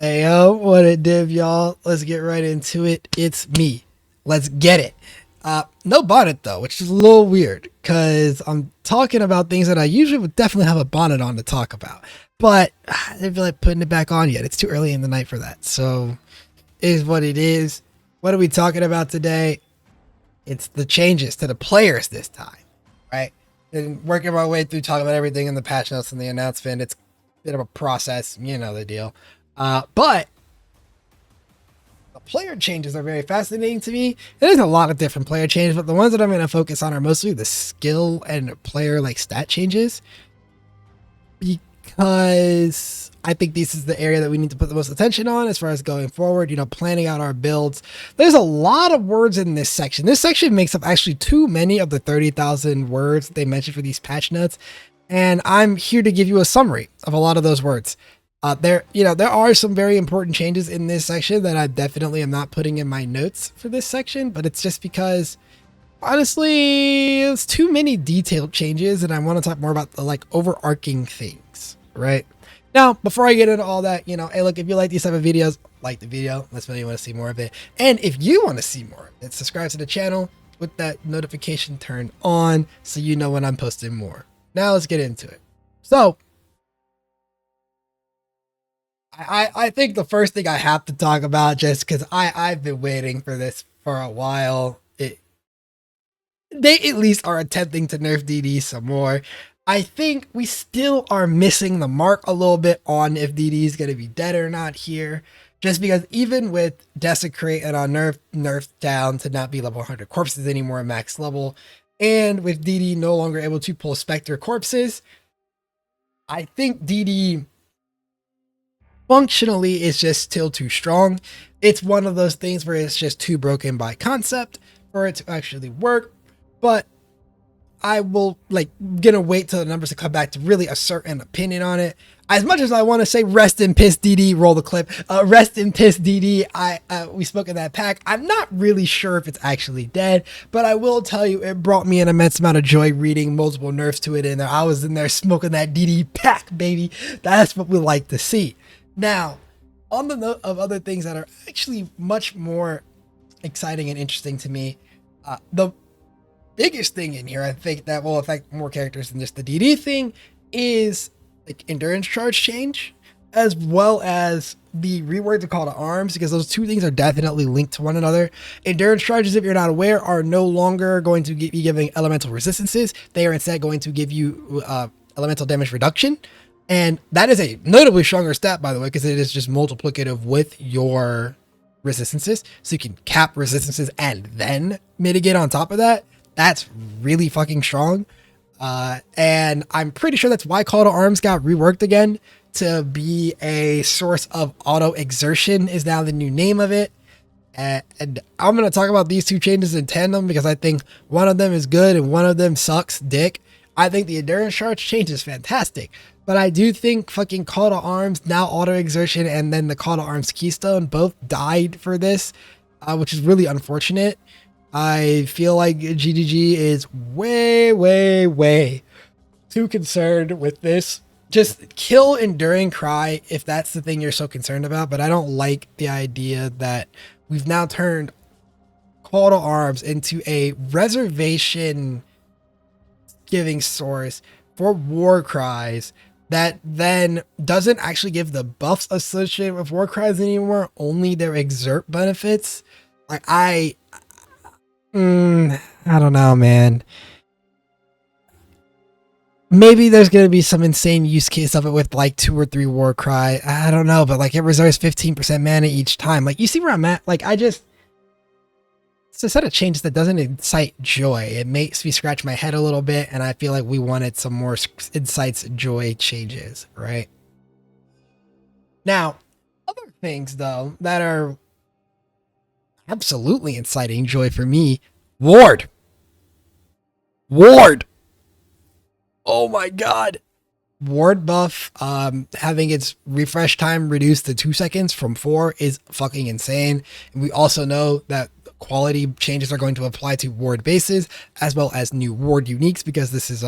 Hey yo, what it div, y'all? Let's get right into it. It's me. Let's get it. No bonnet though, which is a little weird because I'm talking about things that I usually would definitely have a bonnet on to talk about, but I didn't feel like putting it back on yet. It's too early in the night for that. So, it is what it is. What are we talking about today? It's the changes to the players this time, right? And working my way through talking about everything in the patch notes and the announcement. It's a bit of a process, you know the deal. But the player changes are very fascinating to me. There's a lot of different player changes, but the ones that I'm going to focus on are mostly the skill and player like stat changes, because I think this is the area that we need to put the most attention on as far as going forward, you know, planning out our builds. There's a lot of words in this section. This section makes up actually too many of the 30,000 words that they mentioned for these patch notes. And I'm here to give you a summary of a lot of those words. There are some very important changes in this section that I definitely am not putting in my notes for this section, but it's just because honestly, it's too many detailed changes, and I want to talk more about the like overarching things, right? Now, before I get into all that, hey, look, if you like these type of videos, like the video, let's know you want to see more of it. And if you want to see more of it, subscribe to the channel with that notification turned on so you know when I'm posting more. Now let's get into it. So, I think the first thing I have to talk about, just because I've been waiting for this for a while, they at least are attempting to nerf DD some more. I think we still are missing the mark a little bit on if DD is going to be dead or not here. Just because even with Desecrate and on nerf down to not be level 100 corpses anymore at max level, and with DD no longer able to pull Spectre corpses, I think DD functionally is just still too strong. It's one of those things where it's just too broken by concept for it to actually work. But I will gonna wait till the numbers to come back to really assert an opinion on it. As much as I want to say rest in piss DD, roll the clip, rest in piss DD. We spoke in that pack. I'm not really sure if it's actually dead, but I will tell you it brought me an immense amount of joy reading multiple nerfs to it in there. I was in there smoking that DD pack, baby. That's what we like to see. Now, on the note of other things that are actually much more exciting and interesting to me, the biggest thing in here, I think that will affect more characters than just the DD thing, is like endurance charge change, as well as the reword to call to arms, because those two things are definitely linked to one another. Endurance charges, if you're not aware, are no longer going to be giving elemental resistances. They are instead going to give you elemental damage reduction. And that is a notably stronger stat, by the way, because it is just multiplicative with your resistances. So you can cap resistances and then mitigate on top of that. That's really fucking strong. And I'm pretty sure that's why Call to Arms got reworked again to be a source of auto exertion is now the new name of it. And I'm going to talk about these two changes in tandem because I think one of them is good and one of them sucks dick. I think the endurance charge change is fantastic, but I do think fucking Call to Arms, now auto exertion, and then the Call to Arms keystone both died for this, which is really unfortunate. I feel like GGG is way too concerned with this. Just kill Enduring Cry if that's the thing you're so concerned about, but I don't like the idea that we've now turned Call to Arms into a reservation giving source for war cries that then doesn't actually give the buffs associated with war cries anymore, only their exert benefits. Like I don't know, man. Maybe there's going to be some insane use case of it with like 2 or 3 war cry. I don't know, but like it reserves 15% mana each time. Like you see where I'm at? Like it's a set of changes that doesn't incite joy. It makes me scratch my head a little bit, and I feel like we wanted some more incites joy changes, right? Now, other things though that are absolutely inciting joy for me, Ward. Oh my god. Ward buff, having its refresh time reduced to 2 seconds from 4 is fucking insane. And we also know that quality changes are going to apply to ward bases as well as new ward uniques, because this is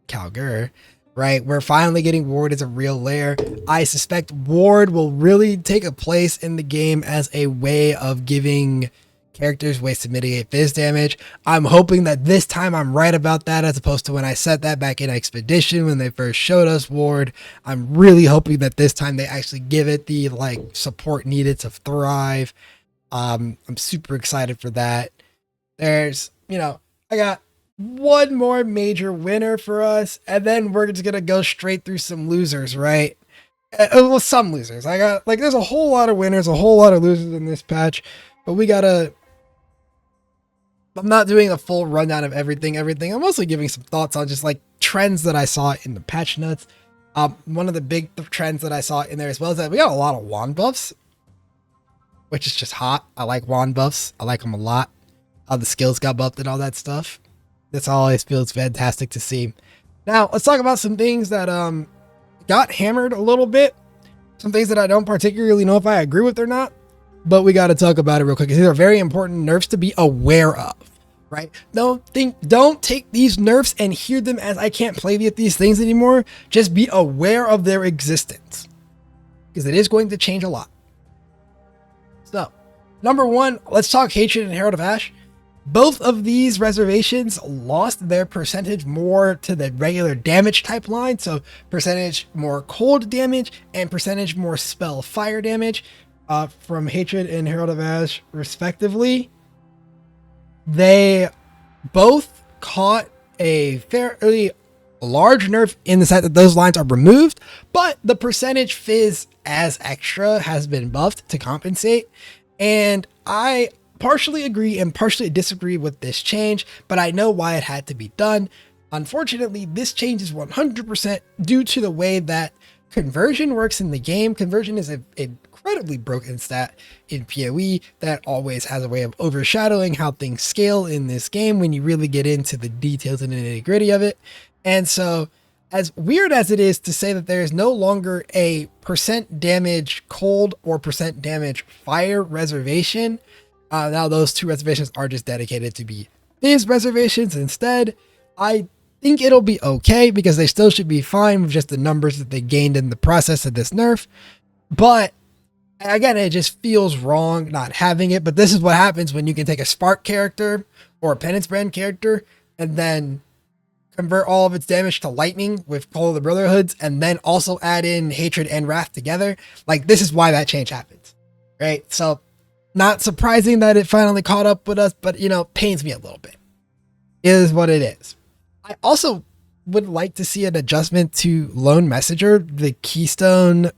Kalguur. right? We're finally getting Ward as a real lair. I suspect Ward will really take a place in the game as a way of giving characters ways to mitigate fizz damage. I'm hoping that this time I'm right about that, as opposed to when I said that back in Expedition when they first showed us Ward. I'm really hoping that this time they actually give it the like support needed to thrive. I'm super excited for that. There's, I got one more major winner for us, and then we're just gonna go straight through some losers, right? Well, some losers. I got like there's a whole lot of winners, a whole lot of losers in this patch, but we gotta. I'm not doing a full rundown of everything. I'm mostly giving some thoughts on just like trends that I saw in the patch notes. One of the big trends that I saw in there as well is that we got a lot of wand buffs, which is just hot. I like wand buffs. I like them a lot. The skills got buffed and all that stuff. This always feels fantastic to see. Now, let's talk about some things that got hammered a little bit. Some things that I don't particularly know if I agree with or not, but we got to talk about it real quick. These are very important nerfs to be aware of, right? Don't take these nerfs and hear them as I can't play these things anymore. Just be aware of their existence, because it is going to change a lot. So, number one, let's talk Hatred and Herald of Ash. Both of these reservations lost their percentage more to the regular damage type line. So percentage more cold damage and percentage more spell fire damage from Hatred and Herald of Ash respectively. They both caught a fairly large nerf in the sense that those lines are removed, but the percentage fizz as extra has been buffed to compensate. And I partially agree and partially disagree with this change, but I know why it had to be done. Unfortunately, this change is 100% due to the way that conversion works in the game. Conversion is an incredibly broken stat in PoE that always has a way of overshadowing how things scale in this game when you really get into the details and the nitty-gritty of it. And so, as weird as it is to say that there is no longer a percent damage cold or percent damage fire reservation, now those two reservations are just dedicated to be these reservations instead. I think it'll be okay because they still should be fine with just the numbers that they gained in the process of this nerf. But again, it just feels wrong not having it. But this is what happens when you can take a Spark character or a Penance Brand character and then convert all of its damage to lightning with Call of the Brotherhoods and then also add in Hatred and Wrath together. Like, this is why that change happens, right? So not surprising that it finally caught up with us, but pains me a little bit. It is what it is. I also would like to see an adjustment to Lone Messenger, the Keystone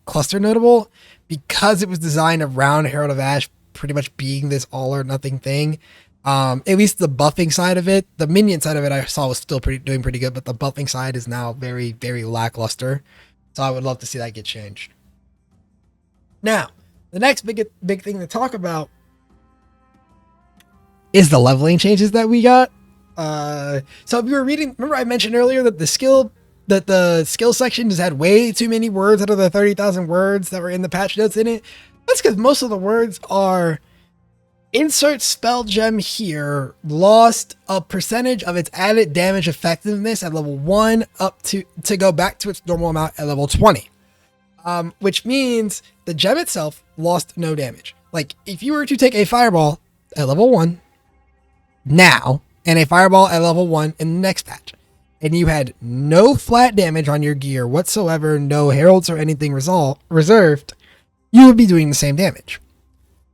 cluster notable, because it was designed around Herald of Ash pretty much being this all or nothing thing. At least the buffing side of it, the minion side of it I saw was still doing pretty good, but the buffing side is now very, very lackluster. So I would love to see that get changed. Now, the next big thing to talk about is the leveling changes that we got. So if you were reading, remember I mentioned earlier that the skill section just had way too many words out of the 30,000 words that were in the patch notes in it. That's because most of the words are insert spell gem here lost a percentage of its added damage effectiveness at level 1 up to go back to its normal amount at level 20. Which means the gem itself lost no damage. Like, if you were to take a fireball at level 1 now and a fireball at level 1 in the next patch, and you had no flat damage on your gear whatsoever, no heralds or anything reserved, you would be doing the same damage.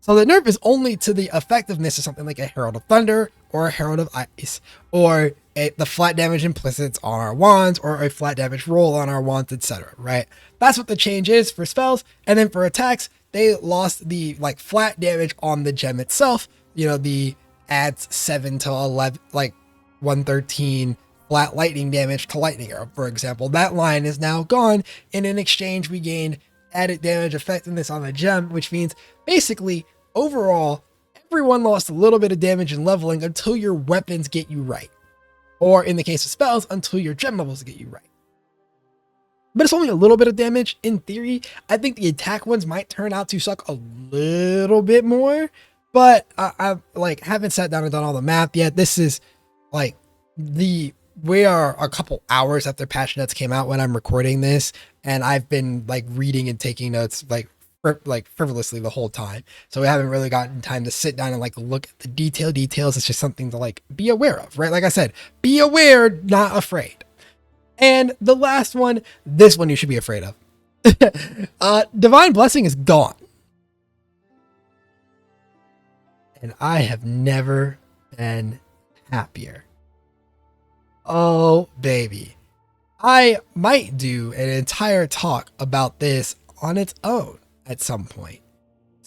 So the nerf is only to the effectiveness of something like a Herald of Thunder or a Herald of Ice, or the flat damage implicits on our wands, or a flat damage roll on our wands, etc. Right? That's what the change is for spells. And then for attacks, they lost the flat damage on the gem itself. The adds 7 to 11, 113 flat lightning damage to lightning arrow, for example. That line is now gone, and in exchange we gained added damage effectiveness on the gem, which means basically overall everyone lost a little bit of damage in leveling until your weapons get you right, or in the case of spells, until your gem levels get you right. But it's only a little bit of damage in theory. I think the attack ones might turn out to suck a little bit more, but I haven't sat down and done all the math yet. This is the we are a couple hours after patch notes came out when I'm recording this, and I've been like reading and taking notes like frivolously the whole time. So we haven't really gotten time to sit down and like look at the details. It's just something to like be aware of, right? Like I said, be aware, not afraid. And the last one, this one you should be afraid of. Divine Blessing is gone. And I have never been happier. Oh, baby. I might do an entire talk about this on its own at some point.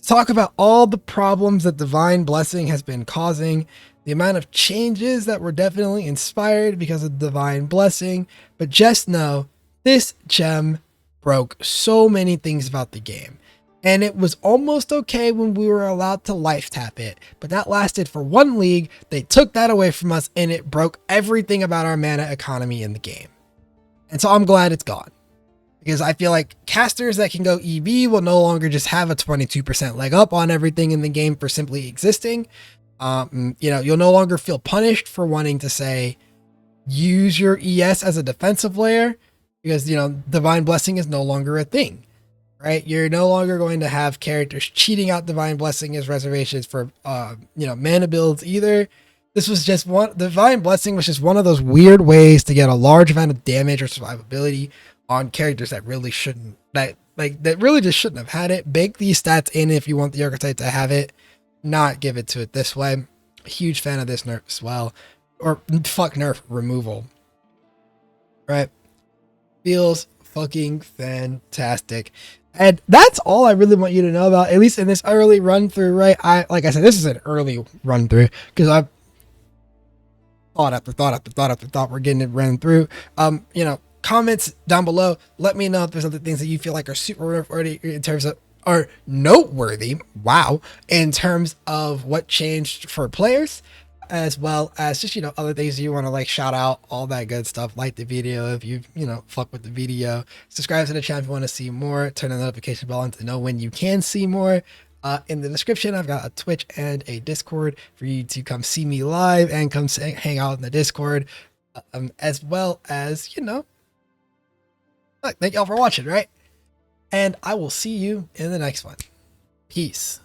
Talk about all the problems that Divine Blessing has been causing, the amount of changes that were definitely inspired because of Divine Blessing, but just know this gem broke so many things about the game. And it was almost okay when we were allowed to life tap it, but that lasted for one league. They took that away from us and it broke everything about our mana economy in the game. And so I'm glad it's gone, because I feel like casters that can go EV will no longer just have a 22% leg up on everything in the game for simply existing. You'll no longer feel punished for wanting to say, use your ES as a defensive layer, because, Divine Blessing is no longer a thing, right? You're no longer going to have characters cheating out Divine Blessing as reservations for, mana builds either. This was just Divine Blessing was just one of those weird ways to get a large amount of damage or survivability on characters that really shouldn't, that really just shouldn't have had it. Bake these stats in if you want the archetype to have it, not give it to it this way. Huge fan of this nerf as well. Or fuck nerf removal. Right? Feels fucking fantastic. And that's all I really want you to know about, at least in this early run through, right? Like I said, this is an early run through because I've thought after thought, we're getting it run through. Comments down below. Let me know if there's other things that you feel like are super noteworthy in terms of, are noteworthy. Wow. In terms of what changed for players, as well as just, other things you want to like shout out, all that good stuff. Like the video if you, fuck with the video. Subscribe to the channel if you want to see more. Turn the notification bell on to know when you can see more. In the description, I've got a Twitch and a Discord for you to come see me live and come hang out in the Discord, as well as, thank y'all for watching, right? And I will see you in the next one. Peace.